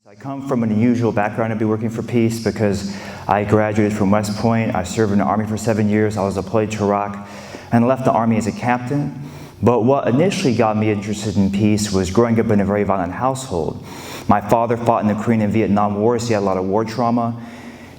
I come from an unusual background to be working for peace because I graduated from West Point. I served in the Army for 7 years. I was deployed to Iraq and left the Army as a captain. But what initially got me interested in peace was growing up in a very violent household. My father fought in the Korean and Vietnam Wars. He had a lot of war trauma.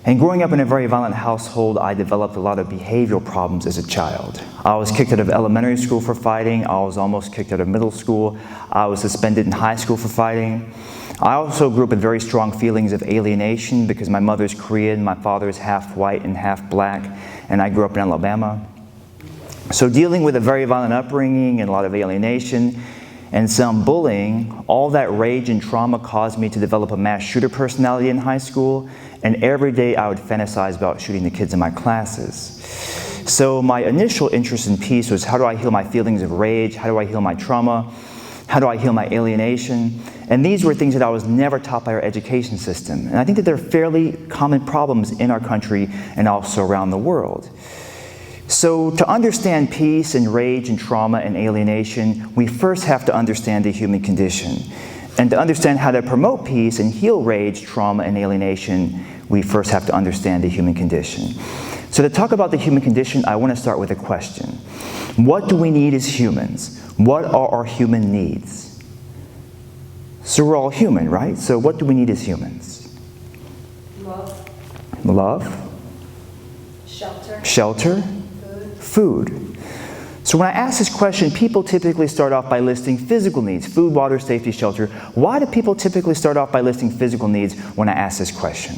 And growing up in a very violent household, I developed a lot of behavioral problems as a child. I was kicked out of elementary school for fighting. I was almost kicked out of middle school. I was suspended in high school for fighting. I also grew up with very strong feelings of alienation because my mother's Korean, my father is half white and half black, and I grew up in Alabama. So dealing with a very violent upbringing and a lot of alienation and some bullying, all that rage and trauma caused me to develop a mass shooter personality in high school, and every day I would fantasize about shooting the kids in my classes. So my initial interest in peace was, how do I heal my feelings of rage? How do I heal my trauma? How do I heal my alienation? And these were things that I was never taught by our education system. And I think that they're fairly common problems in our country and also around the world. So to understand peace and rage and trauma and alienation, we first have to understand the human condition. And to understand how to promote peace and heal rage, trauma, and alienation, we first have to understand the human condition. So to talk about the human condition, I want to start with a question. What do we need as humans? What are our human needs? So we're all human, right? So what do we need as humans? Love. Love. Shelter. Shelter. Food. So when I ask this question, people typically start off by listing physical needs, food, water, safety, shelter. Why do people typically start off by listing physical needs when I ask this question?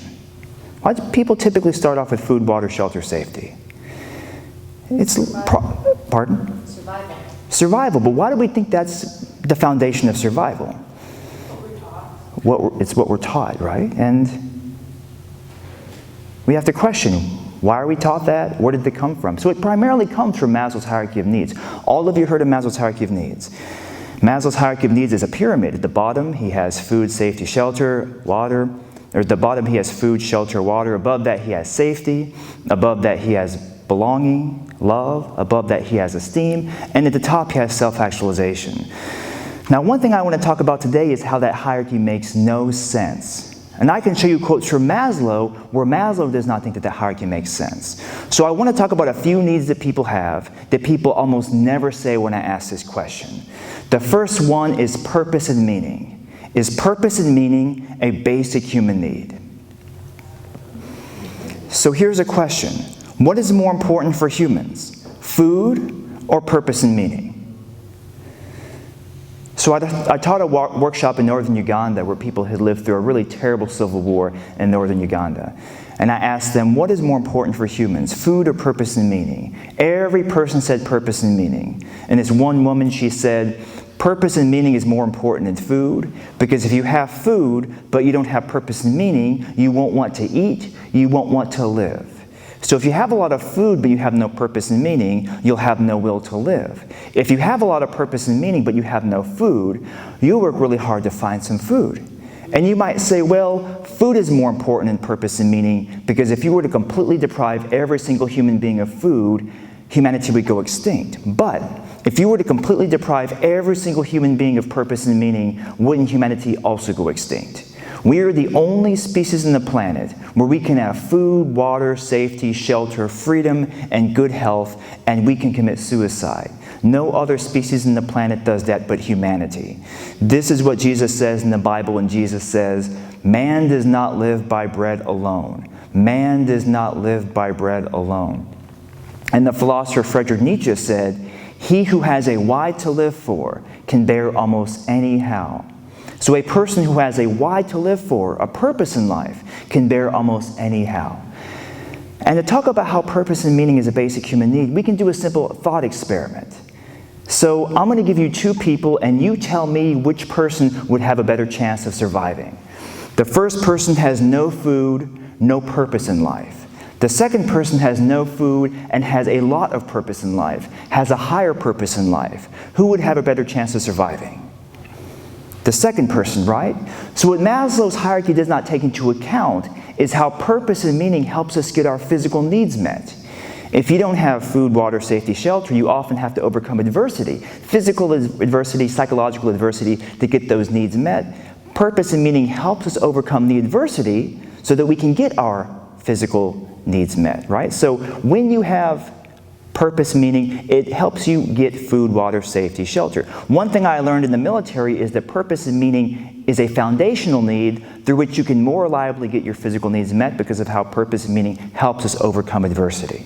Why do people typically start off with food, water, shelter, safety? Pardon? Survival. Survival, but why do we think that's the foundation of survival? What we're taught. It's what we're taught, right? And we have to question, why are we taught that? Where did it come from? So it primarily comes from Maslow's hierarchy of needs. All of you heard of Maslow's hierarchy of needs. Maslow's hierarchy of needs is a pyramid. At the bottom, he has food, safety, shelter, water. Or at the bottom, he has food, shelter, water. Above that, he has safety. Above that, he has belonging, love. Above that, he has esteem. And at the top, he has self-actualization. Now, one thing I want to talk about today is how that hierarchy makes no sense. And I can show you quotes from Maslow where Maslow does not think that hierarchy makes sense. So I want to talk about a few needs that people have that people almost never say when I ask this question. The first one is purpose and meaning. Is purpose and meaning a basic human need? So here's a question. What is more important for humans? Food or purpose and meaning? So I taught a workshop in northern Uganda where people had lived through a really terrible civil war in northern Uganda. And I asked them, what is more important for humans, food or purpose and meaning? Every person said purpose and meaning. And this one woman, she said, purpose and meaning is more important than food, because if you have food but you don't have purpose and meaning, you won't want to eat, you won't want to live. So if you have a lot of food but you have no purpose and meaning, you'll have no will to live. If you have a lot of purpose and meaning but you have no food, you'll work really hard to find some food. And you might say, well, food is more important than purpose and meaning, because if you were to completely deprive every single human being of food, humanity would go extinct. But if you were to completely deprive every single human being of purpose and meaning, wouldn't humanity also go extinct? We are the only species on the planet where we can have food, water, safety, shelter, freedom, and good health, and we can commit suicide. No other species on the planet does that but humanity. This is what Jesus says in the Bible, and Jesus says, man does not live by bread alone. Man does not live by bread alone. And the philosopher Friedrich Nietzsche said, he who has a why to live for can bear almost anyhow. So a person who has a why to live for, a purpose in life, can bear almost anyhow. And to talk about how purpose and meaning is a basic human need, we can do a simple thought experiment. So I'm going to give you two people, and you tell me which person would have a better chance of surviving. The first person has no food, no purpose in life. The second person has no food and has a lot of purpose in life, has a higher purpose in life. Who would have a better chance of surviving? The second person, right? So what Maslow's hierarchy does not take into account is how purpose and meaning helps us get our physical needs met. If you don't have food, water, safety, shelter, you often have to overcome adversity, physical adversity, psychological adversity, to get those needs met. Purpose and meaning helps us overcome the adversity so that we can get our physical needs met, right? So when you have purpose, meaning, it helps you get food, water, safety, shelter. One thing I learned in the military is that purpose and meaning is a foundational need through which you can more reliably get your physical needs met because of how purpose and meaning helps us overcome adversity.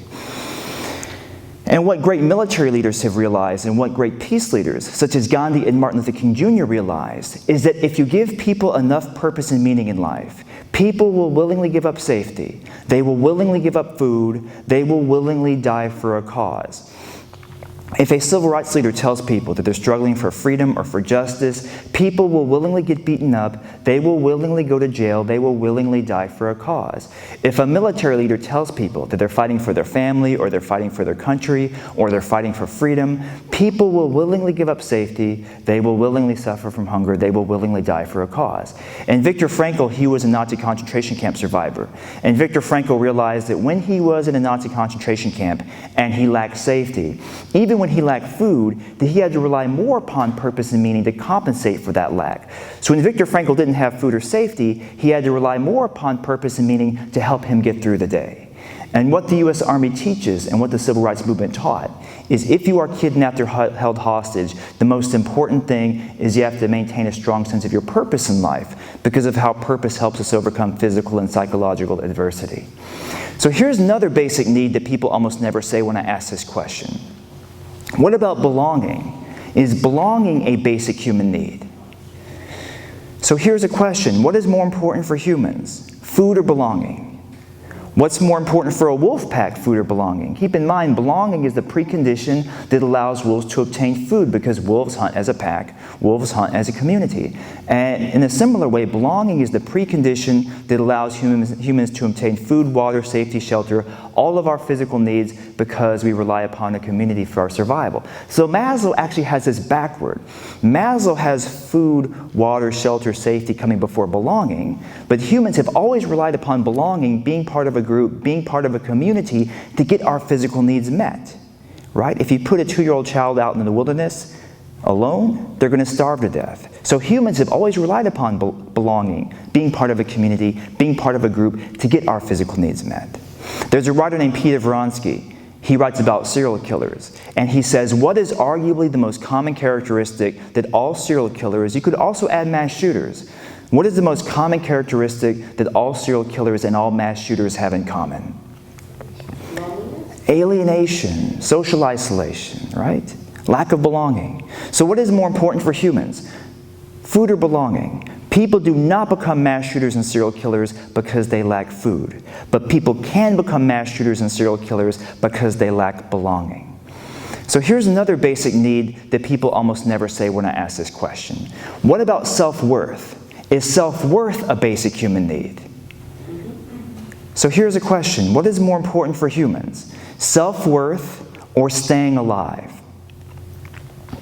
And what great military leaders have realized, and what great peace leaders, such as Gandhi and Martin Luther King Jr. realized, is that if you give people enough purpose and meaning in life, people will willingly give up safety. They will willingly give up food. They will willingly die for a cause. If a civil rights leader tells people that they're struggling for freedom or for justice, people will willingly get beaten up, they will willingly go to jail, they will willingly die for a cause. If a military leader tells people that they're fighting for their family, or they're fighting for their country, or they're fighting for freedom, people will willingly give up safety, they will willingly suffer from hunger, they will willingly die for a cause. And Viktor Frankl, he was a Nazi concentration camp survivor. And Viktor Frankl realized that when he was in a Nazi concentration camp and he lacked safety, even when he lacked food, that he had to rely more upon purpose and meaning to compensate for that lack. So when Viktor Frankl didn't have food or safety, he had to rely more upon purpose and meaning to help him get through the day. And what the U.S. Army teaches and what the Civil Rights Movement taught is if you are kidnapped or held hostage, the most important thing is you have to maintain a strong sense of your purpose in life because of how purpose helps us overcome physical and psychological adversity. So here's another basic need that people almost never say when I ask this question. What about belonging? Is belonging a basic human need? So here's a question. What is more important for humans? Food or belonging? What's more important for a wolf pack, food or belonging? Keep in mind, belonging is the precondition that allows wolves to obtain food because wolves hunt as a pack, wolves hunt as a community. And in a similar way, belonging is the precondition that allows humans to obtain food, water, safety, shelter, all of our physical needs because we rely upon a community for our survival. So Maslow actually has this backward. Maslow has food, water, shelter, safety coming before belonging, but humans have always relied upon belonging, being part of a group, being part of a community to get our physical needs met, right? If you put a 2-year-old child out in the wilderness alone, they're going to starve to death. So humans have always relied upon belonging, being part of a community, being part of a group to get our physical needs met. There's a writer named Peter Vronsky. He writes about serial killers, and he says, what is arguably the most common characteristic that all serial killers, you could also add mass shooters, what is the most common characteristic that all serial killers and all mass shooters have in common? Alienation, social isolation, right? Lack of belonging. So what is more important for humans? Food or belonging? People do not become mass shooters and serial killers because they lack food. But people can become mass shooters and serial killers because they lack belonging. So here's another basic need that people almost never say when I ask this question. What about self-worth? Is self-worth a basic human need? So here's a question. What is more important for humans? Self-worth or staying alive?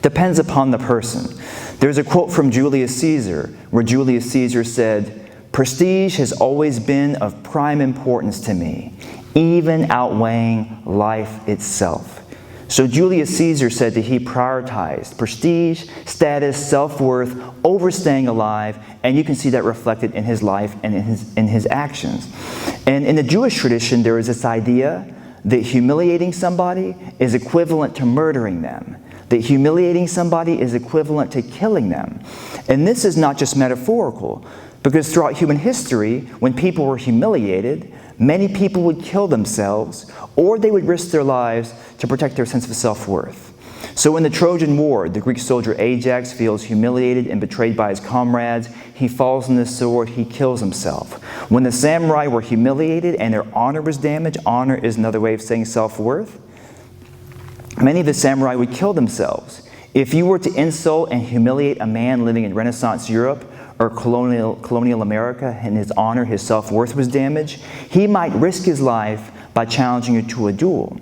Depends upon the person. There's a quote from Julius Caesar, where Julius Caesar said, "Prestige has always been of prime importance to me, even outweighing life itself." So Julius Caesar said that he prioritized prestige, status, self-worth over staying alive, and you can see that reflected in his life and in his actions. And in the Jewish tradition, there is this idea that humiliating somebody is equivalent to murdering them. That humiliating somebody is equivalent to killing them. And this is not just metaphorical, because throughout human history, when people were humiliated, many people would kill themselves, or they would risk their lives to protect their sense of self-worth. So in the Trojan War, the Greek soldier Ajax feels humiliated and betrayed by his comrades. He falls on the sword, he kills himself. When the samurai were humiliated and their honor was damaged, honor is another way of saying self-worth, many of the samurai would kill themselves. If you were to insult and humiliate a man living in Renaissance Europe or colonial America and his honor, his self-worth was damaged, he might risk his life by challenging you to a duel.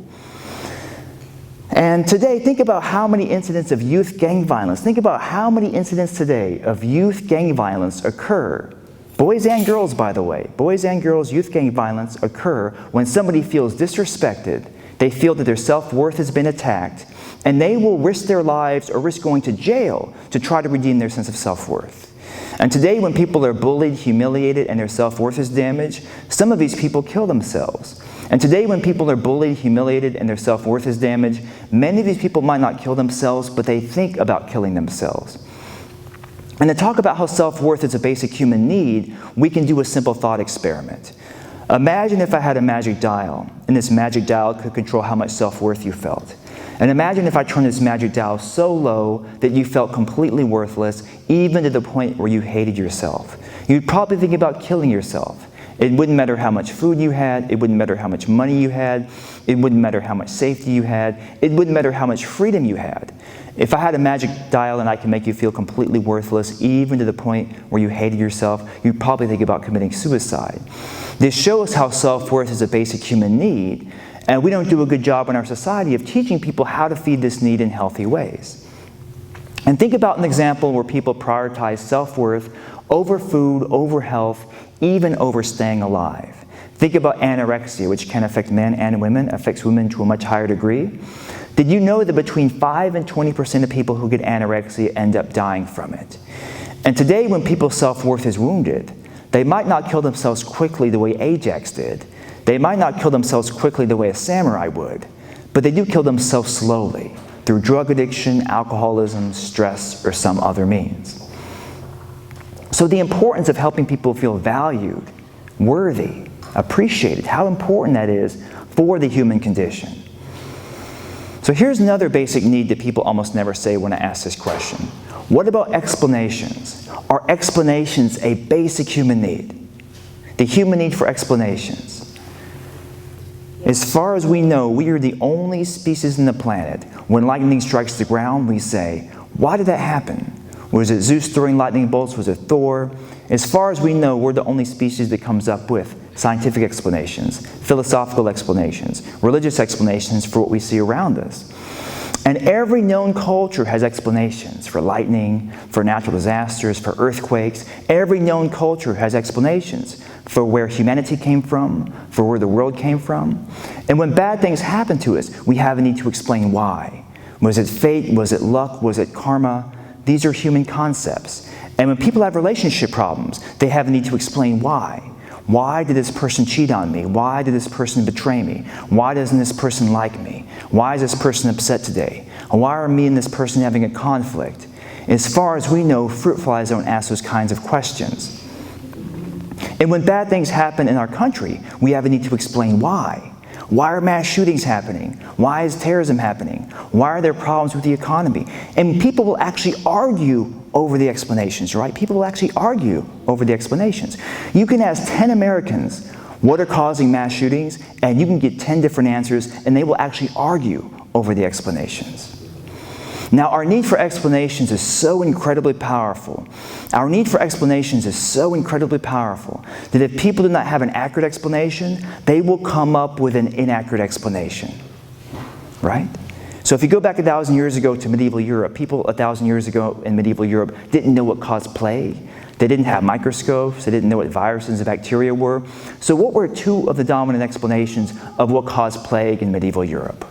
And today, think about how many incidents of youth gang violence, think about how many incidents today of youth gang violence occur. Boys and girls, by the way, boys and girls, youth gang violence occur when somebody feels disrespected. They feel that their self-worth has been attacked, and they will risk their lives or risk going to jail to try to redeem their sense of self-worth. And today, when people are bullied, humiliated, and their self-worth is damaged, some of these people kill themselves. And today, when people are bullied, humiliated, and their self-worth is damaged, many of these people might not kill themselves, but they think about killing themselves. And to talk about how self-worth is a basic human need, we can do a simple thought experiment. Imagine if I had a magic dial, and this magic dial could control how much self-worth you felt. And imagine if I turned this magic dial so low that you felt completely worthless, even to the point where you hated yourself. You'd probably think about killing yourself. It wouldn't matter how much food you had, it wouldn't matter how much money you had, it wouldn't matter how much safety you had, it wouldn't matter how much freedom you had. If I had a magic dial and I could make you feel completely worthless, even to the point where you hated yourself, you'd probably think about committing suicide. This shows how self-worth is a basic human need, and we don't do a good job in our society of teaching people how to feed this need in healthy ways. And think about an example where people prioritize self-worth over food, over health, even over staying alive. Think about anorexia, which can affect men and women, affects women to a much higher degree. Did you know that between 5 and 20% of people who get anorexia end up dying from it? And today, when people's self-worth is wounded, they might not kill themselves quickly the way Ajax did. They might not kill themselves quickly the way a samurai would, but they do kill themselves slowly through drug addiction, alcoholism, stress, or some other means. So the importance of helping people feel valued, worthy, appreciated, how important that is for the human condition. So here's another basic need that people almost never say when I ask this question. What about explanations? Are explanations a basic human need? The human need for explanations. As far as we know, we are the only species on the planet. When lightning strikes the ground, we say, why did that happen? Was it Zeus throwing lightning bolts? Was it Thor? As far as we know, we're the only species that comes up with scientific explanations, philosophical explanations, religious explanations for what we see around us. And every known culture has explanations for lightning, for natural disasters, for earthquakes. Every known culture has explanations for where humanity came from, for where the world came from. And when bad things happen to us, we have a need to explain why. Was it fate? Was it luck? Was it karma? These are human concepts. And when people have relationship problems, they have a need to explain why. Why did this person cheat on me? Why did this person betray me? Why doesn't this person like me? Why is this person upset today? Why are me and this person having a conflict? As far as we know, fruit flies don't ask those kinds of questions. And when bad things happen in our country, we have a need to explain why. Why are mass shootings happening? Why is terrorism happening? Why are there problems with the economy? And people will actually argue over the explanations, right? People will actually argue over the explanations. You can ask 10 Americans what are causing mass shootings, and you can get 10 different answers, and they will actually argue over the explanations. Now, our need for explanations is so incredibly powerful. Our need for explanations is so incredibly powerful that if people do not have an accurate explanation, they will come up with an inaccurate explanation, right? So if you go back 1,000 years ago to medieval Europe, people 1,000 years ago in medieval Europe didn't know what caused plague. They didn't have microscopes. They didn't know what viruses and bacteria were. So what were two of the dominant explanations of what caused plague in medieval Europe?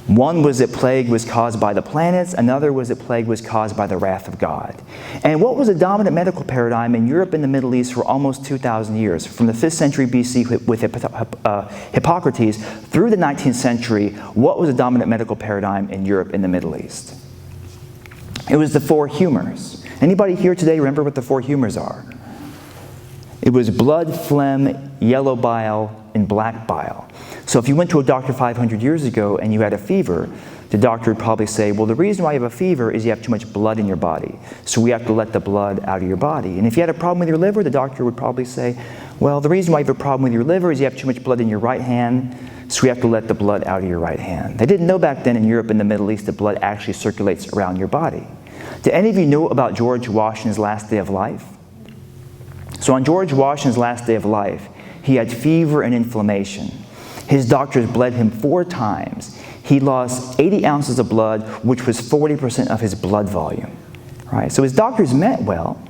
One was that plague was caused by the planets. Another was that plague was caused by the wrath of God. And what was the dominant medical paradigm in Europe and the Middle East for almost 2,000 years? From the 5th century BC with Hippocrates through the 19th century, what was the dominant medical paradigm in Europe and the Middle East? It was the 4 humors. Anybody here today remember what the 4 humors are? It was blood, phlegm, yellow bile, and black bile. So if you went to a doctor 500 years ago and you had a fever, the doctor would probably say, well, the reason why you have a fever is you have too much blood in your body. So we have to let the blood out of your body. And if you had a problem with your liver, the doctor would probably say, well, the reason why you have a problem with your liver is you have too much blood in your right hand, so we have to let the blood out of your right hand. They didn't know back then in Europe and the Middle East that blood actually circulates around your body. Did any of you know about George Washington's last day of life? So on George Washington's last day of life, he had fever and inflammation. His doctors bled him 4 times. He lost 80 ounces of blood, which was 40% of his blood volume. Right? So his doctors meant well,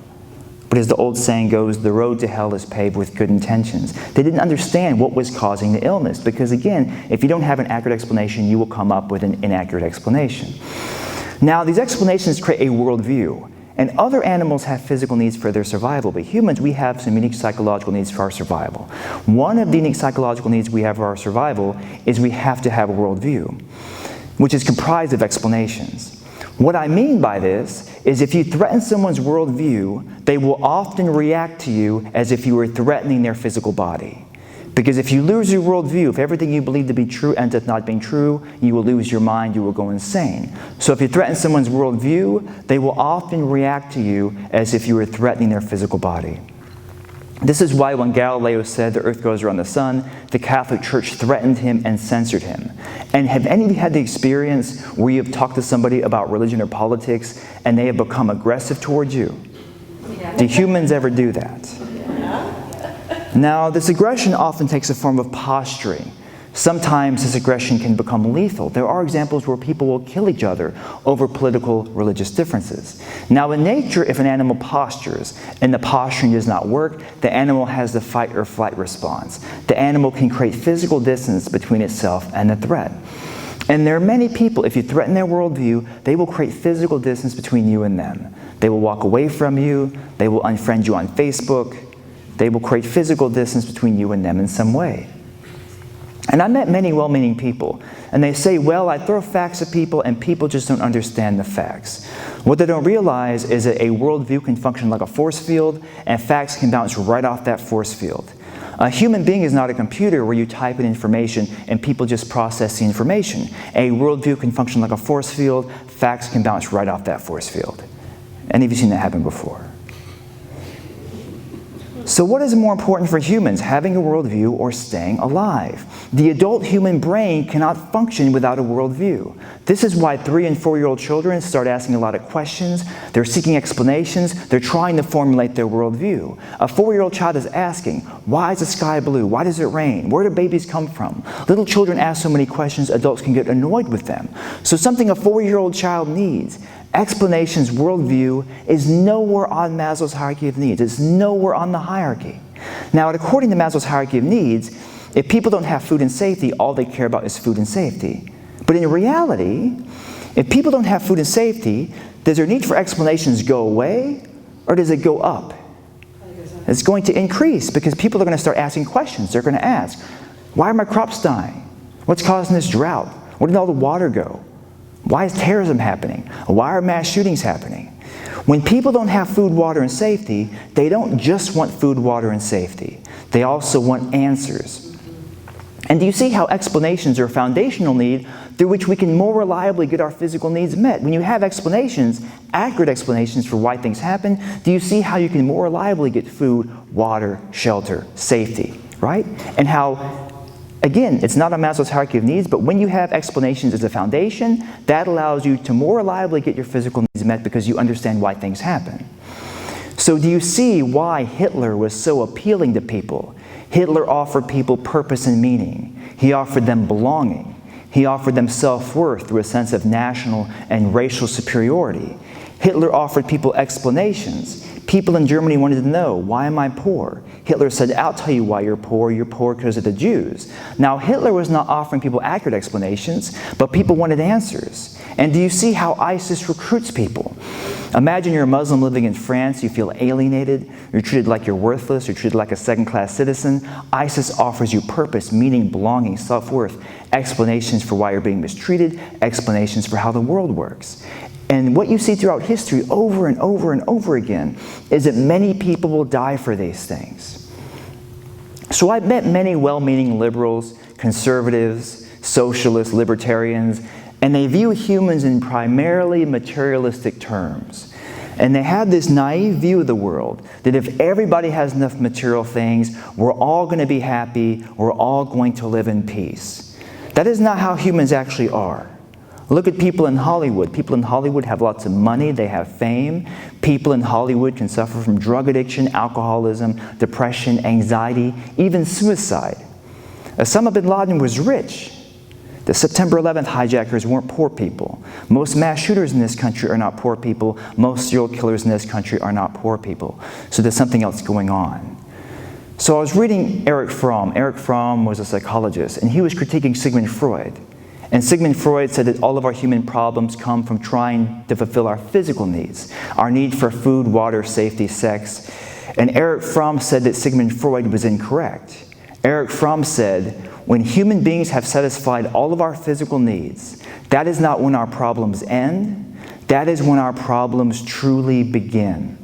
but as the old saying goes, the road to hell is paved with good intentions. They didn't understand what was causing the illness, because again, if you don't have an accurate explanation, you will come up with an inaccurate explanation. Now, these explanations create a worldview, And other animals have physical needs for their survival, but humans, we have some unique psychological needs for our survival. One of the unique psychological needs we have for our survival is we have to have a worldview, which is comprised of explanations. What I mean by this is if you threaten someone's worldview, they will often react to you as if you were threatening their physical body. Because if you lose your worldview, if everything you believe to be true ends up not being true, you will lose your mind, you will go insane. So if you threaten someone's worldview, they will often react to you as if you were threatening their physical body. This is why when Galileo said the earth goes around the sun, the Catholic Church threatened him and censored him. And have any of you had the experience where you have talked to somebody about religion or politics and they have become aggressive towards you? Do humans ever do that? Now, this aggression often takes a form of posturing. Sometimes this aggression can become lethal. There are examples where people will kill each other over political, religious differences. Now, in nature, if an animal postures and the posturing does not work, the animal has the fight or flight response. The animal can create physical distance between itself and the threat. And there are many people, if you threaten their worldview, they will create physical distance between you and them. They will walk away from you. They will unfriend you on Facebook. They will create physical distance between you and them in some way. And I met many well-meaning people, and they say, well, I throw facts at people, and people just don't understand the facts. What they don't realize is that a worldview can function like a force field, and facts can bounce right off that force field. A human being is not a computer where you type in information and people just process the information. A worldview can function like a force field. Facts can bounce right off that force field. Any of you seen that happen before? So what is more important for humans, having a worldview or staying alive? The adult human brain cannot function without a worldview. This is why 3- and 4-year-old children start asking a lot of questions. They're seeking explanations. They're trying to formulate their worldview. A 4-year-old child is asking, why is the sky blue? Why does it rain? Where do babies come from? Little children ask so many questions, adults can get annoyed with them. So something a 4-year-old child needs, explanations, worldview, is nowhere on Maslow's hierarchy of needs. It's nowhere on the hierarchy. Now, according to Maslow's hierarchy of needs, if people don't have food and safety, all they care about is food and safety. But in reality, if people don't have food and safety, does their need for explanations go away or does it go up? It's going to increase because people are going to start asking questions. They're going to ask, why are my crops dying? What's causing this drought? Where did all the water go? Why is terrorism happening? Why are mass shootings happening? When people don't have food, water, and safety, they don't just want food, water, and safety. They also want answers. And do you see how explanations are a foundational need through which we can more reliably get our physical needs met? When you have explanations, accurate explanations for why things happen, do you see how you can more reliably get food, water, shelter, safety, right? And how, again, it's not a Maslow's hierarchy of needs, but when you have explanations as a foundation, that allows you to more reliably get your physical needs met because you understand why things happen. So do you see why Hitler was so appealing to people? Hitler offered people purpose and meaning. He offered them belonging. He offered them self-worth through a sense of national and racial superiority. Hitler offered people explanations. People in Germany wanted to know, why am I poor? Hitler said, I'll tell you why you're poor because of the Jews. Now, Hitler was not offering people accurate explanations, but people wanted answers. And do you see how ISIS recruits people? Imagine you're a Muslim living in France, you feel alienated, you're treated like you're worthless, you're treated like a second-class citizen. ISIS offers you purpose, meaning, belonging, self-worth, explanations for why you're being mistreated, explanations for how the world works. And what you see throughout history over and over and over again is that many people will die for these things. So I've met many well-meaning liberals, conservatives, socialists, libertarians, and they view humans in primarily materialistic terms. And they have this naive view of the world that if everybody has enough material things, we're all going to be happy, we're all going to live in peace. That is not how humans actually are. Look at people in Hollywood. People in Hollywood have lots of money, they have fame. People in Hollywood can suffer from drug addiction, alcoholism, depression, anxiety, even suicide. Osama bin Laden was rich. The September 11th hijackers weren't poor people. Most mass shooters in this country are not poor people. Most serial killers in this country are not poor people. So there's something else going on. So I was reading Erich Fromm. Erich Fromm was a psychologist, and he was critiquing Sigmund Freud. And Sigmund Freud said that all of our human problems come from trying to fulfill our physical needs, our need for food, water, safety, sex. And Erich Fromm said that Sigmund Freud was incorrect. Erich Fromm said, when human beings have satisfied all of our physical needs, that is not when our problems end, that is when our problems truly begin.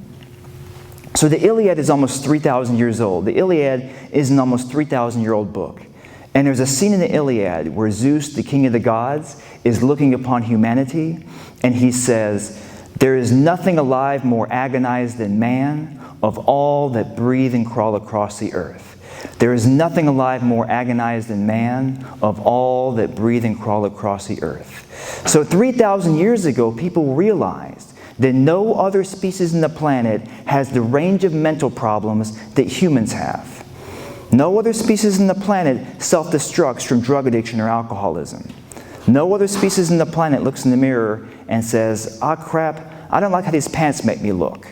So the Iliad is almost 3,000 years old. The Iliad is an almost 3,000-year-old book. And there's a scene in the Iliad where Zeus, the king of the gods, is looking upon humanity, and he says, "There is nothing alive more agonized than man of all that breathe and crawl across the earth." There is nothing alive more agonized than man of all that breathe and crawl across the earth. So 3,000 years ago, people realized that no other species on the planet has the range of mental problems that humans have. No other species on the planet self-destructs from drug addiction or alcoholism. No other species on the planet looks in the mirror and says, "Ah, crap, I don't like how these pants make me look."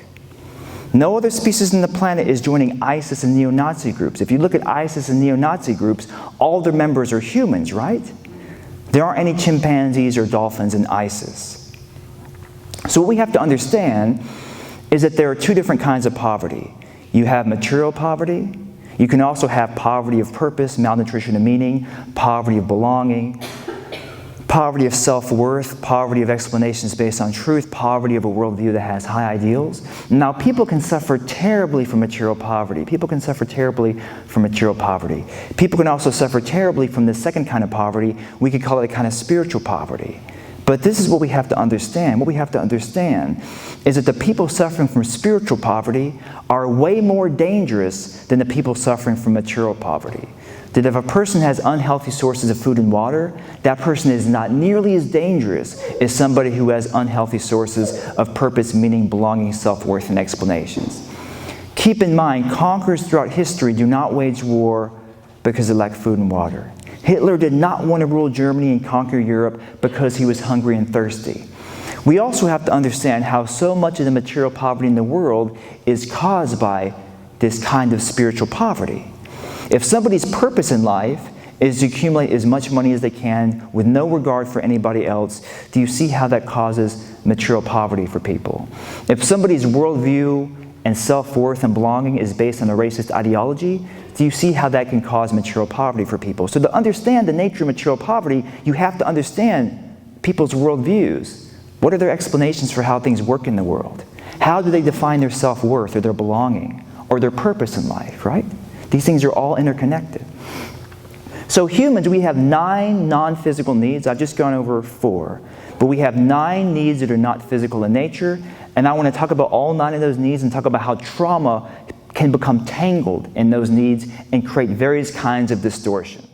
No other species on the planet is joining ISIS and neo-Nazi groups. If you look at ISIS and neo-Nazi groups, all their members are humans, right? There aren't any chimpanzees or dolphins in ISIS. So what we have to understand is that there are two different kinds of poverty. You have material poverty. You can also have poverty of purpose, malnutrition of meaning, poverty of belonging, poverty of self-worth, poverty of explanations based on truth, poverty of a worldview that has high ideals. Now, people can suffer terribly from material poverty. People can suffer terribly from material poverty. People can also suffer terribly from the second kind of poverty. We could call it a kind of spiritual poverty. But this is what we have to understand. What we have to understand is that the people suffering from spiritual poverty are way more dangerous than the people suffering from material poverty. That if a person has unhealthy sources of food and water, that person is not nearly as dangerous as somebody who has unhealthy sources of purpose, meaning, belonging, self-worth, and explanations. Keep in mind, conquerors throughout history do not wage war because they lack food and water. Hitler did not want to rule Germany and conquer Europe because he was hungry and thirsty. We also have to understand how so much of the material poverty in the world is caused by this kind of spiritual poverty. If somebody's purpose in life is to accumulate as much money as they can with no regard for anybody else, do you see how that causes material poverty for people? If somebody's worldview and self-worth and belonging is based on a racist ideology, do you see how that can cause material poverty for people? So to understand the nature of material poverty, you have to understand people's worldviews. What are their explanations for how things work in the world? How do they define their self-worth or their belonging or their purpose in life, right? These things are all interconnected. So humans, we have 9 non-physical needs. I've just gone over 4. But we have 9 needs that are not physical in nature. And I want to talk about all 9 of those needs and talk about how trauma can become tangled in those needs and create various kinds of distortion.